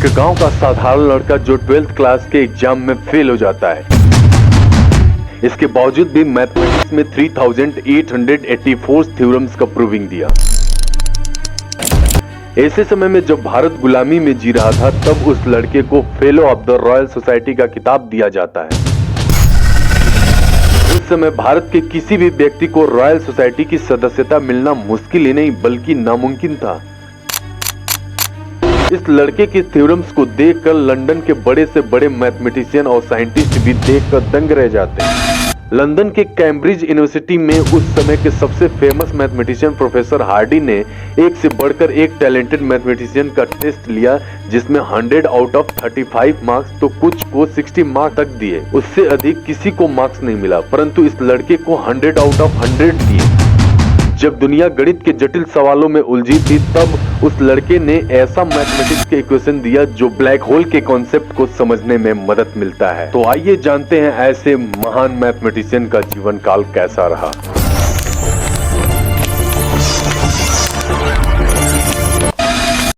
एक गांव का साधारण लड़का जो 12th क्लास के एग्जाम में फेल हो जाता है। इसके बावजूद भी मैथमेटिक्स में 3884 थ्योरम्स का प्रूविंग दिया। ऐसे समय में जब भारत गुलामी में जी रहा था, तब उस लड़के को fellow of the royal society का खिताब दिया जाता है। उस समय भारत के किसी भी व्यक्ति को रॉयल सोसाइटी की सदस्यता मिलना मुश्किल ही नहीं बल्कि नामुमकिन था। इस लड़के के थ्योरम्स को देखकर लंदन के बड़े से बड़े मैथमेटिशियन और साइंटिस्ट भी देखकर दंग रह जाते हैं। लंदन के कैम्ब्रिज यूनिवर्सिटी में उस समय के सबसे फेमस मैथमेटिशियन प्रोफेसर हार्डी ने एक से बढ़कर एक टैलेंटेड मैथमेटिशियन का टेस्ट लिया, जिसमें 100 आउट ऑफ 35 मार्क्स तो कुछ को 60 मार्क्स तक दिए। उससे अधिक किसी को मार्क्स नहीं मिला, परंतु इस लड़के को 100 आउट ऑफ 100 दिए। जब दुनिया गणित के जटिल सवालों में उलझी थी, तब उस लड़के ने ऐसा मैथमेटिक्स के इक्वेशन दिया जो ब्लैक होल के कॉन्सेप्ट को समझने में मदद मिलता है। तो आइए जानते हैं ऐसे महान मैथमेटिशियन का जीवन काल कैसा रहा।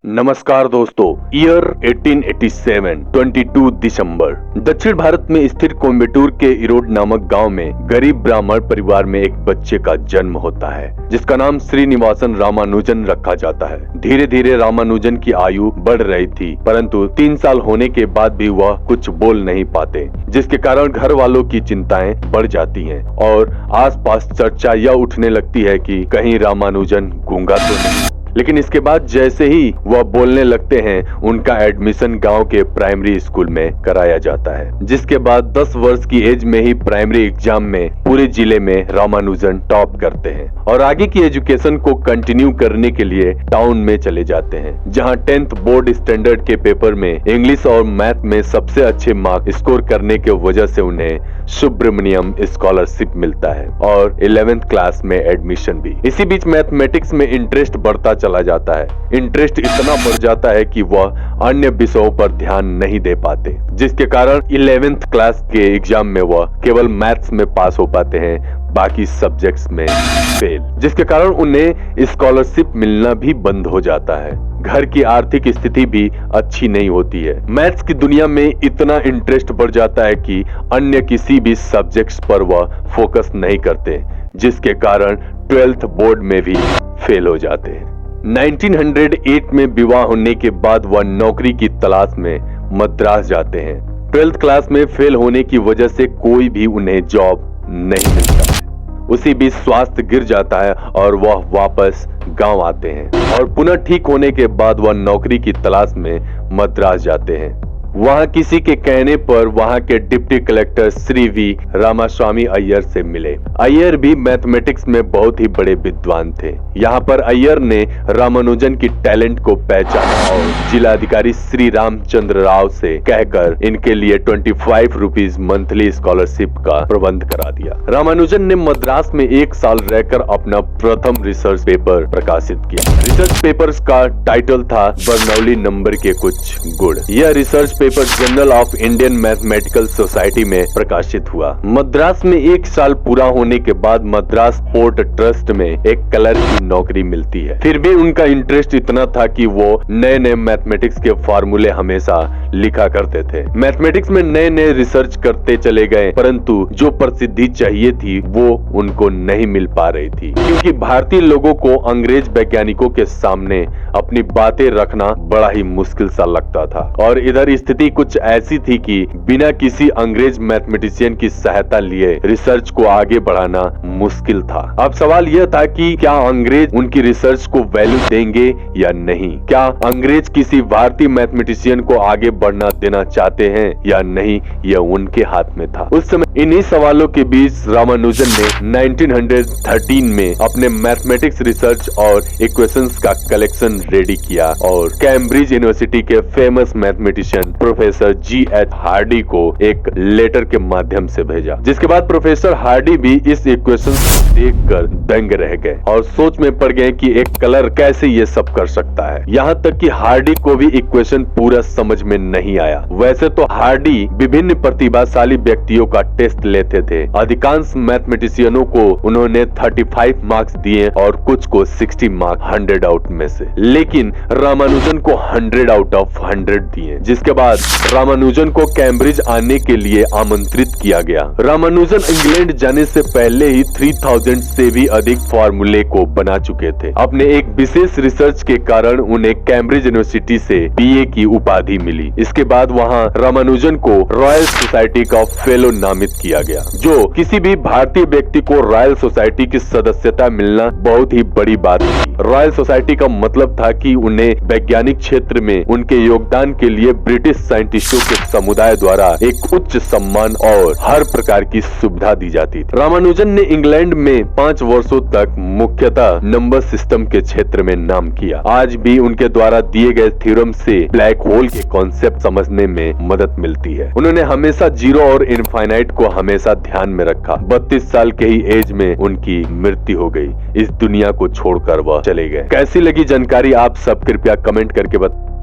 नमस्कार दोस्तों, ईयर 1887 22 दिसंबर। दक्षिण भारत में स्थित कोयम्बटूर के इरोड नामक गांव में गरीब ब्राह्मण परिवार में एक बच्चे का जन्म होता है, जिसका नाम श्रीनिवासन रामानुजन रखा जाता है। धीरे धीरे रामानुजन की आयु बढ़ रही थी, परंतु 3 साल होने के बाद भी वह कुछ बोल नहीं पाते, जिसके कारण घर वालों की चिंताएं बढ़ जाती हैं और आसपास चर्चा यह उठने लगती है कि कहीं रामानुजन गूंगा तो नहीं। लेकिन इसके बाद जैसे ही वह बोलने लगते हैं, उनका एडमिशन गांव के प्राइमरी स्कूल में कराया जाता है, जिसके बाद 10 वर्ष की एज में ही प्राइमरी एग्जाम में पूरे जिले में रामानुजन टॉप करते हैं और आगे की एजुकेशन को कंटिन्यू करने के लिए टाउन में चले जाते हैं, जहां 10th बोर्ड स्टैंडर्ड के पेपर में इंग्लिश और मैथ में सबसे अच्छे मार्क्स स्कोर करने के वजह से उन्हें सुब्रमण्यम स्कॉलरशिप मिलता है और 11th क्लास में एडमिशन भी। इसी बीच मैथमेटिक्स में इंटरेस्ट बढ़ता चला जाता है। इंटरेस्ट इतना बढ़ जाता है कि वह अन्य विषयों पर ध्यान नहीं दे पाते, जिसके कारण 11th क्लास के एग्जाम में वह केवल मैथ्स में पास हो पाते हैं, बाकी सब्जेक्ट्स में फेल, जिसके कारण उन्हें स्कॉलरशिप मिलना भी बंद हो जाता है। घर की आर्थिक स्थिति भी अच्छी नहीं होती है। मैथ्स की दुनिया में इतना इंटरेस्ट बढ़ जाता है कि अन्य किसी भी सब्जेक्ट्स पर वह फोकस नहीं करते, जिसके कारण 12th बोर्ड में भी फेल हो जाते हैं। 1908 में विवाह होने के बाद वह नौकरी की तलाश में मद्रास जाते हैं। 12th क्लास में फेल होने की वजह से कोई भी उन्हें जॉब नहीं मिलता। उसी बीच स्वास्थ्य गिर जाता है और वह वापस गांव आते हैं और पुनः ठीक होने के बाद वह नौकरी की तलाश में मद्रास जाते हैं। वहां किसी के कहने पर वहां के deputy collector Shri V Ramaswamy Iyer से मिले। अय्यर भी मैथमेटिक्स में बहुत ही बड़े विद्वान थे। यहाँ पर अय्यर ने रामानुजन की टैलेंट को पहचाना और जिलाधिकारी श्री रामचंद्र राव से कहकर इनके लिए 25 रुपीज मंथली स्कॉलरशिप का प्रबंध करा दिया। रामानुजन ने मद्रास में 1 साल रहकर अपना प्रथम रिसर्च पेपर प्रकाशित किया। रिसर्च पेपर का टाइटल था बर्नौली नंबर के कुछ गुण। यह research paper journal of Indian mathematical society में प्रकाशित हुआ। मद्रास में 1 साल पूरा होने के बाद मद्रास पोर्ट ट्रस्ट में एक क्लर्क की नौकरी मिलती है। फिर भी उनका इंटरेस्ट इतना था कि वो नए नए मैथमेटिक्स के फॉर्मूले हमेशा लिखा करते थे। मैथमेटिक्स में नए नए रिसर्च करते चले गए, परंतु जो प्रसिद्धि चाहिए थी वो उनको नहीं मिल पा रही थी, क्योंकि भारतीय लोगों को अंग्रेज वैज्ञानिकों के सामने अपनी बातें रखना बड़ा ही मुश्किल सा लगता था और इधर स्थिति कुछ ऐसी थी कि बिना किसी अंग्रेज मैथमेटिशियन की सहायता लिए रिसर्च को आगे बढ़ाना मुश्किल था। अब सवाल यह था कि क्या अंग्रेज उनकी रिसर्च को वैल्यू देंगे या नहीं? क्या अंग्रेज किसी भारतीय मैथमेटिशियन को आगे बढ़ना देना चाहते हैं या नहीं, यह उनके हाथ में था। उस समय इन्हीं सवालों के बीच रामानुजन ने 1913 में अपने मैथमेटिक्स रिसर्च और इक्वेशंस का कलेक्शन रेडी किया और कैम्ब्रिज यूनिवर्सिटी के famous mathematician professor G.H. Hardy को एक लेटर के माध्यम से भेजा, जिसके बाद प्रोफेसर हार्डी भी इस इक्वेशन को देखकर दंग रह गए और सोच में पड़ गए कि एक कलर कैसे ये सब कर सकता है। यहाँ तक कि हार्डी को भी इक्वेशन पूरा समझ में नहीं आया। वैसे तो हार्डी विभिन्न प्रतिभाशाली व्यक्तियों का टेस्ट लेते थे। अधिकांश मैथमेटिशियनों को उन्होंने 35 मार्क्स दिए और कुछ को 60 मार्क्स 100 आउट में से, लेकिन रामानुजन को 100 आउट ऑफ 100 दिए। जिसके बाद रामानुजन को कैम्ब्रिज आने के लिए आमंत्रित किया गया। रामानुजन इंग्लैंड जाने से पहले ही 3000 से भी अधिक फॉर्मूले को बना चुके थे। अपने एक विशेष रिसर्च के कारण उन्हें कैम्ब्रिज यूनिवर्सिटी से बीए की उपाधि मिली। इसके बाद वहां रामानुजन को रॉयल सोसाइटी का फेलो नामित किया गया, जो किसी भी भारतीय व्यक्ति को रॉयल सोसाइटी की सदस्यता मिलना बहुत ही बड़ी बात थी। रॉयल सोसाइटी का मतलब था कि उन्हें वैज्ञानिक क्षेत्र में उनके योगदान के लिए ब्रिटिश साइंटिस्टों के समुदाय द्वारा एक उच्च सम्मान और हर प्रकार की सुविधा दी जाती थी। रामानुजन ने इंग्लैंड में 5 वर्षों तक मुख्यतः नंबर सिस्टम के क्षेत्र में नाम किया। आज भी उनके द्वारा दिए गए थ्योरम से ब्लैक होल के कॉन्सेप्ट समझने में मदद मिलती है। उन्होंने हमेशा जीरो और इनफाइनाइट को हमेशा ध्यान में रखा। 32 साल के ही एज में उनकी मृत्यु हो गई। इस दुनिया को छोड़कर वह चले गए। कैसी लगी जानकारी आप सब कृपया कमेंट करके बताएं।